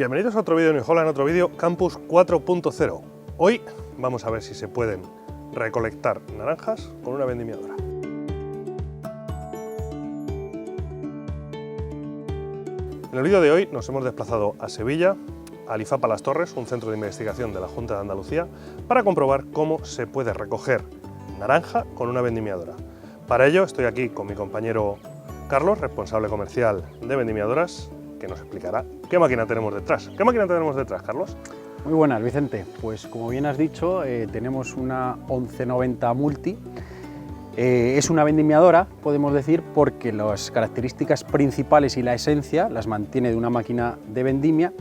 Bienvenidos a otro vídeo de New Holland, otro vídeo Campus 4.0. Hoy vamos a ver si se pueden recolectar naranjas con una vendimiadora. En el vídeo de hoy nos hemos desplazado a Sevilla, al IFAPA Las Torres, un centro de investigación de la Junta de Andalucía, para comprobar cómo se puede recoger naranja con una vendimiadora. Para ello estoy aquí con mi compañero Carlos, responsable comercial de vendimiadoras, que nos explicará qué máquina tenemos detrás. ¿Qué máquina tenemos detrás, Carlos? Muy buenas, Vicente. Pues como bien has dicho, tenemos una 1190 Multi. Es una vendimiadora, podemos decir, porque las características principales y la esencia las mantiene de una máquina de vendimia,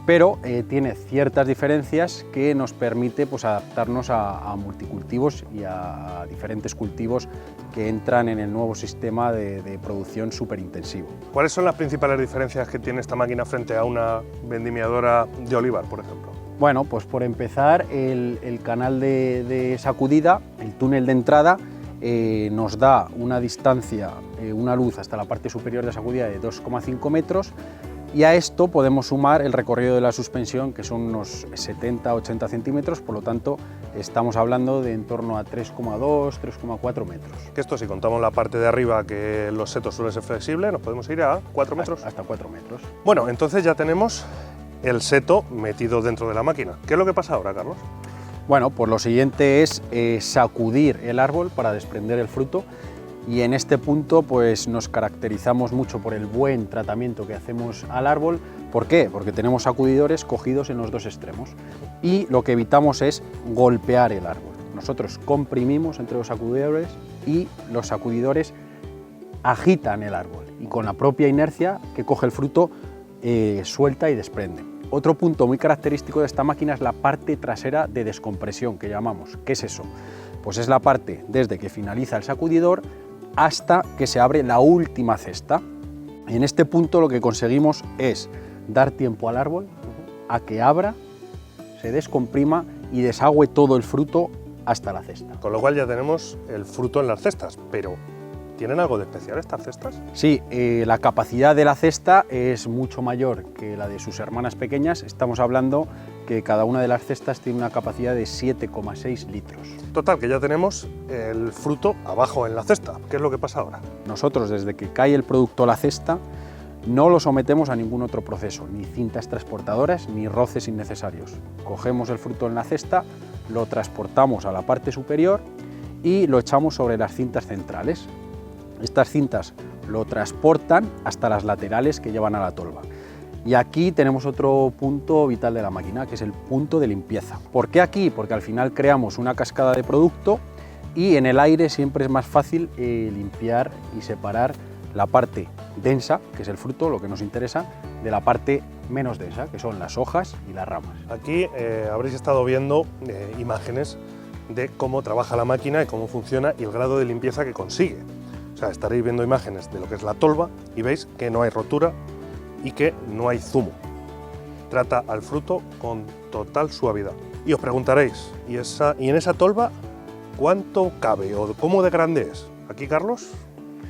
pero tiene ciertas diferencias que nos permite pues, adaptarnos a multicultivos y a diferentes cultivos que entran en el nuevo sistema de producción superintensivo. ¿Cuáles son las principales diferencias que tiene esta máquina frente a una vendimiadora de olivar, por ejemplo? Bueno, pues por empezar, el canal de sacudida, el túnel de entrada, nos da una distancia, una luz hasta la parte superior de sacudida de 2,5 metros, y a esto podemos sumar el recorrido de la suspensión, que son unos 70-80 centímetros, por lo tanto estamos hablando de en torno a 3,2-3,4 metros. Que esto, si contamos la parte de arriba, que los setos suelen ser flexibles, nos podemos ir a 4 metros. Hasta 4 metros. Bueno, entonces ya tenemos el seto metido dentro de la máquina. ¿Qué es lo que pasa ahora, Carlos? Bueno, pues lo siguiente es sacudir el árbol para desprender el fruto, y en este punto pues nos caracterizamos mucho por el buen tratamiento que hacemos al árbol. ¿Por qué? Porque tenemos sacudidores cogidos en los dos extremos y lo que evitamos es golpear el árbol. Nosotros comprimimos entre los sacudidores y los sacudidores agitan el árbol, y con la propia inercia que coge el fruto suelta y desprende. Otro punto muy característico de esta máquina es la parte trasera de descompresión, que llamamos. ¿Qué es eso? Pues es la parte desde que finaliza el sacudidor hasta que se abre la última cesta. En este punto lo que conseguimos es dar tiempo al árbol a que abra, se descomprima y desagüe todo el fruto hasta la cesta. Con lo cual ya tenemos el fruto en las cestas, pero ¿tienen algo de especial estas cestas? Sí, la capacidad de la cesta es mucho mayor que la de sus hermanas pequeñas. Estamos hablando que cada una de las cestas tiene una capacidad de 7,6 litros. Total, que ya tenemos el fruto abajo en la cesta. ¿Qué es lo que pasa ahora? Nosotros, desde que cae el producto a la cesta, no lo sometemos a ningún otro proceso, ni cintas transportadoras, ni roces innecesarios. Cogemos el fruto en la cesta, lo transportamos a la parte superior y lo echamos sobre las cintas centrales. Estas cintas lo transportan hasta las laterales que llevan a la tolva. Y aquí tenemos otro punto vital de la máquina, que es el punto de limpieza. ¿Por qué aquí? Porque al final creamos una cascada de producto y en el aire siempre es más fácil limpiar y separar la parte densa, que es el fruto, lo que nos interesa, de la parte menos densa, que son las hojas y las ramas. Aquí habréis estado viendo imágenes de cómo trabaja la máquina y cómo funciona y el grado de limpieza que consigue. O sea, estaréis viendo imágenes de lo que es la tolva y veis que no hay rotura y que no hay zumo. Trata al fruto con total suavidad. Y os preguntaréis, ¿y en esa tolva cuánto cabe o cómo de grande es? Aquí, Carlos,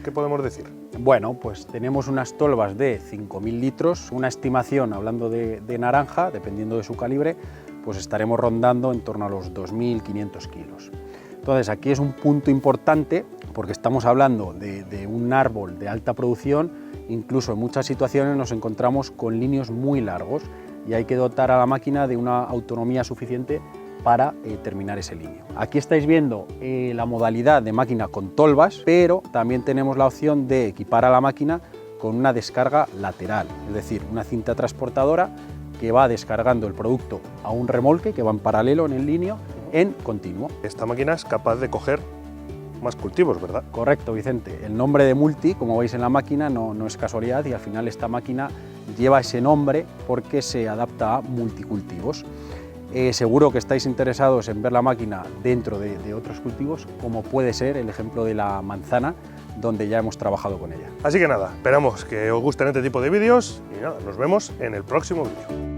¿qué podemos decir? Bueno, pues tenemos unas tolvas de 5.000 litros, una estimación, hablando de naranja, dependiendo de su calibre, pues estaremos rondando en torno a los 2.500 kilos. Entonces aquí es un punto importante porque estamos hablando de un árbol de alta producción. Incluso en muchas situaciones nos encontramos con líneas muy largos y hay que dotar a la máquina de una autonomía suficiente para terminar ese linio. Aquí estáis viendo la modalidad de máquina con tolvas, pero también tenemos la opción de equipar a la máquina con una descarga lateral, es decir, una cinta transportadora que va descargando el producto a un remolque que va en paralelo en el líneo en continuo. Esta máquina es capaz de coger más cultivos, ¿verdad? Correcto, Vicente. El nombre de Multi, como veis en la máquina, no es casualidad, y al final esta máquina lleva ese nombre porque se adapta a multicultivos. Seguro que estáis interesados en ver la máquina dentro de otros cultivos, como puede ser el ejemplo de la manzana, donde ya hemos trabajado con ella. Así que nada, esperamos que os gusten este tipo de vídeos y nada, nos vemos en el próximo vídeo.